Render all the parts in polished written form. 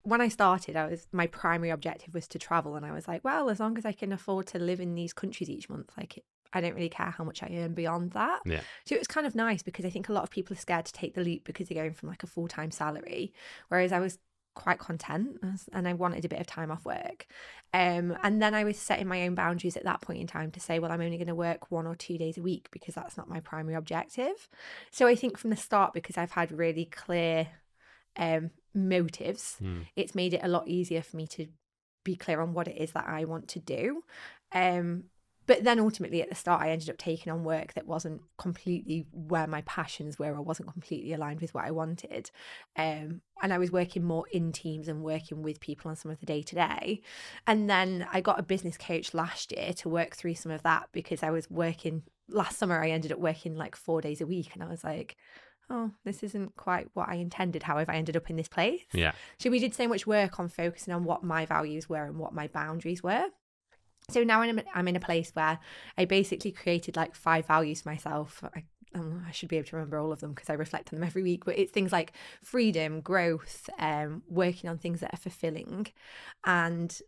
when I started, my primary objective was to travel, and I was like, well, as long as I can afford to live in these countries each month, like I don't really care how much I earn beyond that. Yeah. So it was kind of nice because I think a lot of people are scared to take the leap because they're going from like a full-time salary, whereas I was quite content and I wanted a bit of time off work. And then I was setting my own boundaries at that point in time to say, well, I'm only going to work 1 or 2 days a week because that's not my primary objective. So I think from the start, because I've had really clear motives, it's made it a lot easier for me to be clear on what it is that I want to do. But then ultimately at the start, I ended up taking on work that wasn't completely where my passions were or wasn't completely aligned with what I wanted. And I was working more in teams and working with people on some of the day-to-day. And then I got a business coach last year to work through some of that because I was working, last summer I ended up working like 4 days a week. And I was like, oh, this isn't quite what I intended. However, I ended up in this place. Yeah. So we did so much work on focusing on what my values were and what my boundaries were. So now I'm in a place where I basically created like 5 values for myself. I should be able to remember all of them because I reflect on them every week. But it's things like freedom, growth, working on things that are fulfilling. And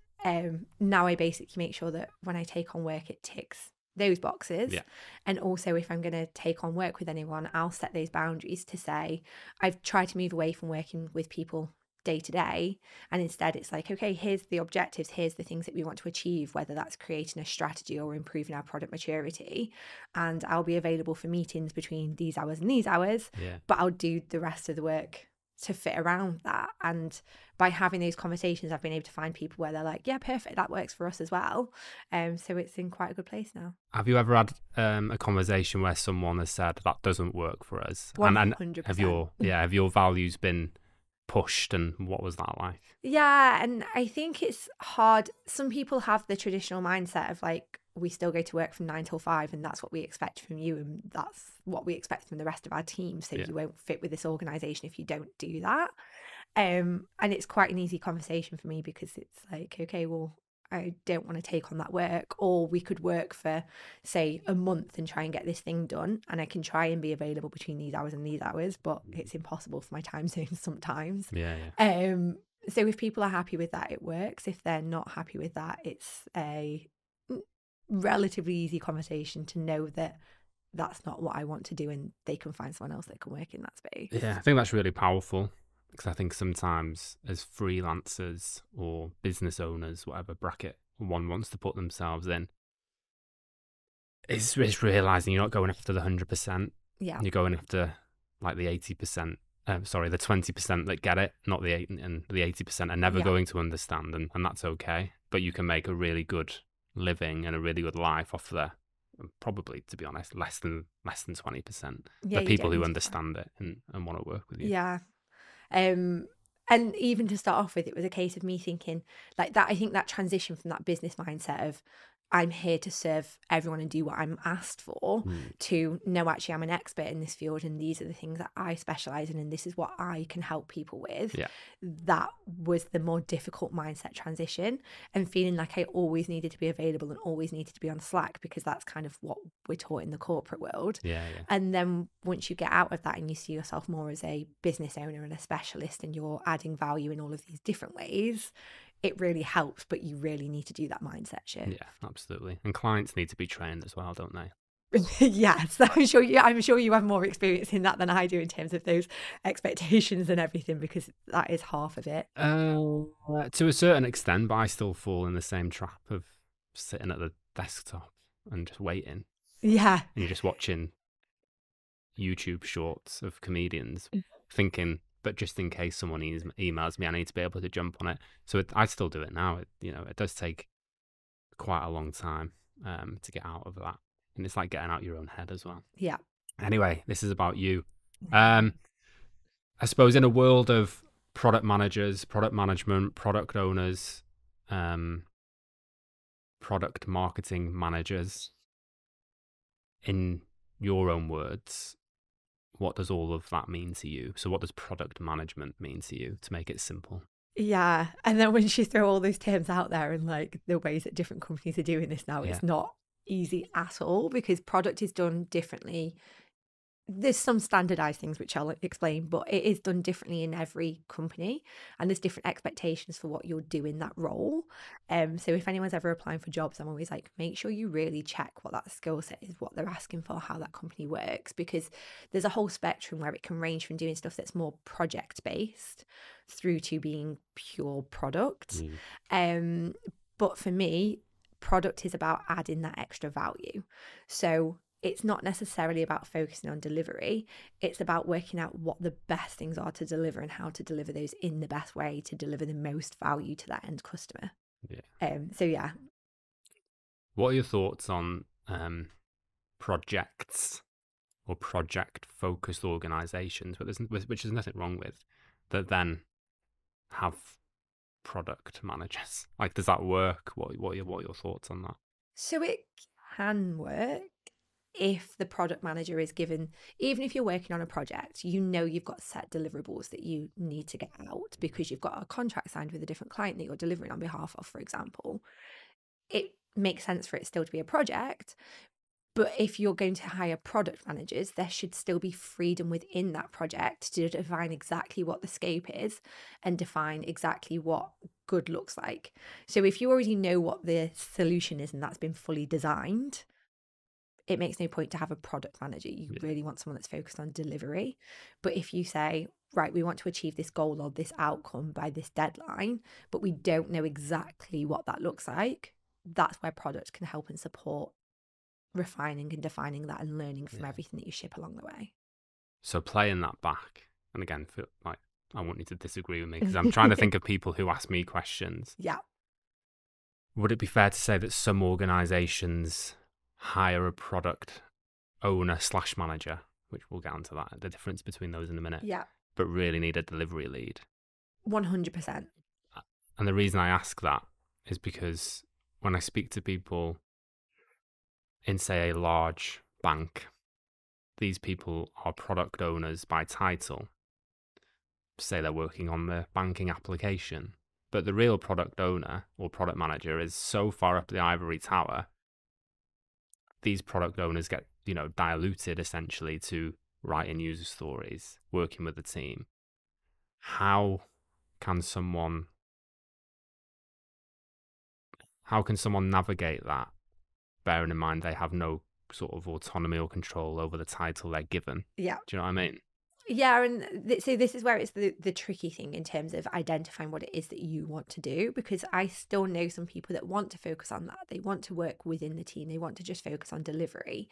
now I basically make sure that when I take on work, it ticks those boxes. Yeah. And also if I'm going to take on work with anyone, I'll set those boundaries to say I've tried to move away from working with people day to day, and instead it's like, okay, here's the objectives, here's the things that we want to achieve, whether that's creating a strategy or improving our product maturity, and I'll be available for meetings between these hours and these hours. But I'll do the rest of the work to fit around that. And by having those conversations, I've been able to find people where they're like, yeah, perfect, that works for us as well. So it's in quite a good place now. Have you ever had a conversation where someone has said that doesn't work for us? 100%. And have your values been pushed, and what was that like? Yeah, and I think it's hard. Some people have the traditional mindset of like, we still go to work from 9 till 5 and that's what we expect from you and that's what we expect from the rest of our team, so you won't fit with this organization if you don't do that. And it's quite an easy conversation for me because it's like, okay, well, I don't want to take on that work, or we could work for say a month and try and get this thing done, and I can try and be available between these hours and these hours, but it's impossible for my time zones sometimes. So if people are happy with that, it works. If they're not happy with that, it's a relatively easy conversation to know that that's not what I want to do and they can find someone else that can work in that space. Yeah, I think that's really powerful, because I think sometimes as freelancers or business owners, whatever bracket one wants to put themselves in, it's realising you're not going after the 100%. Yeah. You're going after like the 80%. The 20% that get it, not the 8 and the 80% are never going to understand, and that's okay. But you can make a really good living and a really good life off there. Probably, to be honest, less than 20%. The people who understand it and want to work with you. Yeah. And even to start off with, it was a case of me thinking like that. I think that transition from that business mindset of I'm here to serve everyone and do what I'm asked for to no, actually I'm an expert in this field and these are the things that I specialize in and this is what I can help people with. That was the more difficult mindset transition, and feeling like I always needed to be available and always needed to be on Slack because that's kind of what we're taught in the corporate world. And then once you get out of that and you see yourself more as a business owner and a specialist and you're adding value in all of these different ways, it really helps, but you really need to do that mindset shift. Yeah, absolutely. And clients need to be trained as well, don't they? Yes, I'm sure you have more experience in that than I do in terms of those expectations and everything, because that is half of it. To a certain extent, but I still fall in the same trap of sitting at the desktop and just waiting. Yeah. And you're just watching YouTube shorts of comedians thinking, but just in case someone emails me, I need to be able to jump on it. So I still do it now. It does take quite a long time to get out of that. And it's like getting out your own head as well. Yeah. Anyway, this is about you. I suppose in a world of product managers, product management, product owners, product marketing managers, in your own words, what does all of that mean to you? So what does product management mean to you, to make it simple? Yeah. And then when you throw all those terms out there and like the ways that different companies are doing this now, it's not easy at all, because product is done differently there's some standardized things which I'll explain, but it is done differently in every company, and there's different expectations for what you'll do in that role. So if anyone's ever applying for jobs, I'm always like, make sure you really check what that skill set is, what they're asking for, how that company works, because there's a whole spectrum where it can range from doing stuff that's more project based through to being pure product. But for me, product is about adding that extra value. So it's not necessarily about focusing on delivery. It's about working out what the best things are to deliver and how to deliver those in the best way to deliver the most value to that end customer. So yeah. What are your thoughts on projects or project-focused organizations, which there's nothing wrong with, that then have product managers? Like, does that work? What are your thoughts on that? So it can work if the product manager is given, even if you're working on a project, you know you've got set deliverables that you need to get out because you've got a contract signed with a different client that you're delivering on behalf of, for example. It makes sense for it still to be a project. But if you're going to hire product managers, there should still be freedom within that project to define exactly what the scope is and define exactly what good looks like. So if you already know what the solution is and that's been fully designed, it makes no point to have a product manager. You really want someone that's focused on delivery. But if you say, right, we want to achieve this goal or this outcome by this deadline, but we don't know exactly what that looks like, that's where product can help and support refining and defining that and learning from everything that you ship along the way. So playing that back, and again, I want you to disagree with me because I'm trying to think of people who ask me questions. Yeah. Would it be fair to say that some organizations hire a product owner / manager, which we'll get onto that, the difference between those in a minute, but really need a delivery lead? 100%. And the reason I ask that is because when I speak to people in, say, a large bank, these people are product owners by title. Say they're working on the banking application, but the real product owner or product manager is so far up the ivory tower. These product owners get, diluted essentially to writing user stories, working with the team. How can someone navigate that, bearing in mind they have no sort of autonomy or control over the title they're given? Yeah. Do you know what I mean? Yeah, and so this is where it's the tricky thing in terms of identifying what it is that you want to do, because I still know some people that want to focus on that. They want to work within the team. They want to just focus on delivery.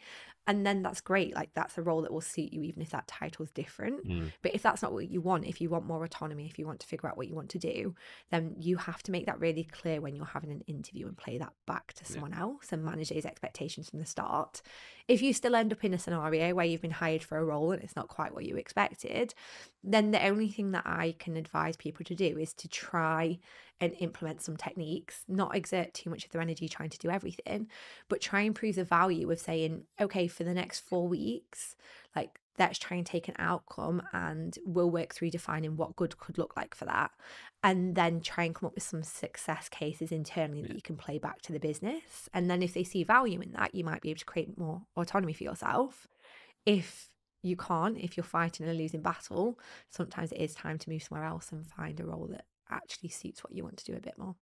And then that's great. Like, that's a role that will suit you, even if that title is different. But if that's not what you want, if you want more autonomy, if you want to figure out what you want to do, then you have to make that really clear when you're having an interview and play that back to someone else and manage those expectations from the start. If you still end up in a scenario where you've been hired for a role and it's not quite what you expected, then the only thing that I can advise people to do is to try and implement some techniques, not exert too much of their energy trying to do everything, but try and prove the value of saying, okay, for the next 4 weeks, like, let's try and take an outcome and we'll work through defining what good could look like for that. And then try and come up with some success cases internally that you can play back to the business. And then if they see value in that, you might be able to create more autonomy for yourself. If you can't, if you're fighting a losing battle, sometimes it is time to move somewhere else and find a role that actually suits what you want to do a bit more.